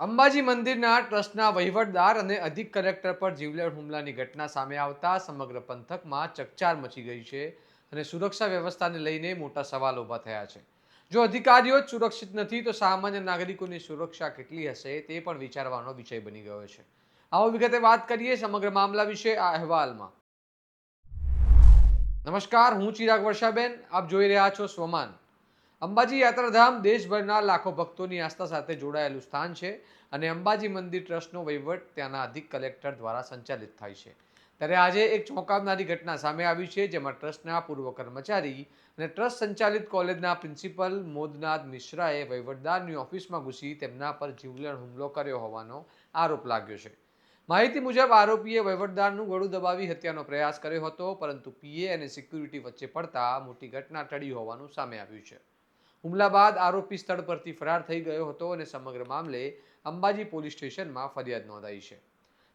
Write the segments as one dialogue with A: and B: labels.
A: અંબાજી મંદિરના ટ્રસ્ટના વહીવટદાર અને અધિક કલેક્ટર પર જીવલેણ હુમલાની ઘટના સામે આવતા સમગ્ર પંથકમાં ચકચાર મચી ગઈ છે અને સુરક્ષા વ્યવસ્થાને લઈને મોટા સવાલ ઊભા થયા છે. જો અધિકારીઓ જ સુરક્ષિત નથી તો સામાન્ય નાગરિકોની સુરક્ષા કેટલી હશે તે પણ વિચારવાનો વિષય બની ગયો છે. આવો વિગતે વાત કરીએ સમગ્ર મામલા વિશે આ અહેવાલમાં. નમસ્કાર, હું ચિરાગ વર્ષાબેન, આપ જોઈ રહ્યા છો સ્વમાન. અંબાજી યાત્રાધામ દેશભરના લાખો ભક્તોની આસ્થા સાથે જોડાયેલું સ્થાન છે અને અંબાજી મંદિર ટ્રસ્ટનો વહીવટ ત્યાંના અધિક કલેક્ટર દ્વારા સંચાલિત થાય છે. ત્યારે આજે એક ચોંકાવનારી ઘટના સામે આવી છે, જેમાં ટ્રસ્ટના પૂર્વ કર્મચારી અને ટ્રસ્ટ સંચાલિત કોલેજના પ્રિન્સિપલ મોદનાથ મિશ્રાએ વહીવટદારની ઓફિસમાં ઘૂસી તેમના પર જીવલેણ હુમલો કર્યો હોવાનો આરોપ લાગ્યો છે. માહિતી મુજબ આરોપીએ વહીવટદારનું ગળું દબાવી હત્યાનો પ્રયાસ કર્યો હતો, પરંતુ પીએ અને સિક્યુરિટી વચ્ચે પડતા મોટી ઘટના ટળી હોવાનું સામે આવ્યું છે. હુમલા બાદ આરોપી સ્થળ પરથી ફરાર થઈ ગયો હતો અને સમગ્ર મામલે અંબાજી પોલીસ સ્ટેશનમાં ફરિયાદ નોંધાઈ છે.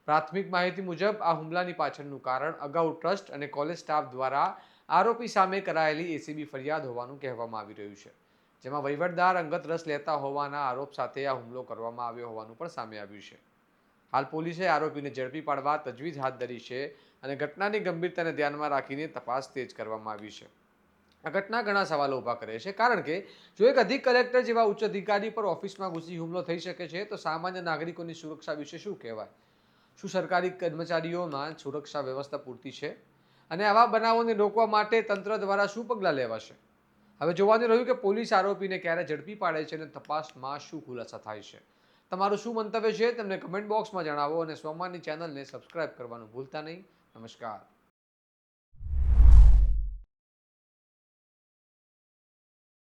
A: પ્રાથમિક માહિતી મુજબ આ હુમલાની પાછળનું કારણ અગાઉ ટ્રસ્ટ અને કોલેજ સ્ટાફ દ્વારા આરોપી સામે કરાયેલી એસીબી ફરિયાદ હોવાનું કહેવામાં આવી રહ્યું છે, જેમાં વહીવટદાર અંગત રસ લેતા હોવાના આરોપ સાથે આ હુમલો કરવામાં આવ્યો હોવાનું પણ સામે આવ્યું છે. હાલ પોલીસે આરોપીને ઝડપી પાડવા તજવીજ હાથ ધરી છે અને ઘટનાની ગંભીરતાને ધ્યાનમાં રાખીને તપાસ તેજ કરવામાં આવી છે. આ ઘટના ઘણા સવાલો ઊભા કરે છે, કારણ કે જો એક અધિક કલેક્ટર જેવા ઉચ્ચ અધિકારી પર ઓફિસમાં ઘૂસી હુમલો થઈ શકે છે, તો સામાન્ય નાગરિકોની સુરક્ષા વિશે શું કહેવાય? શું સરકારી કર્મચારીઓમાં સુરક્ષા વ્યવસ્થા પૂરતી છે? અને આવા બનાવોને રોકવા માટે તંત્ર દ્વારા શું પગલાં લેવાશે? હવે જોવાનું રહ્યું કે પોલીસ આરોપીને ક્યારે ઝડપી પાડે છે અને તપાસમાં શું ખુલાસા થાય છે. તમારું શું મંતવ્ય છે તેમને કમેન્ટ બોક્સમાં જણાવો અને સ્વમાનની ચેનલને સબસ્ક્રાઇબ કરવાનું ભૂલતા નહીં. નમસ્કાર.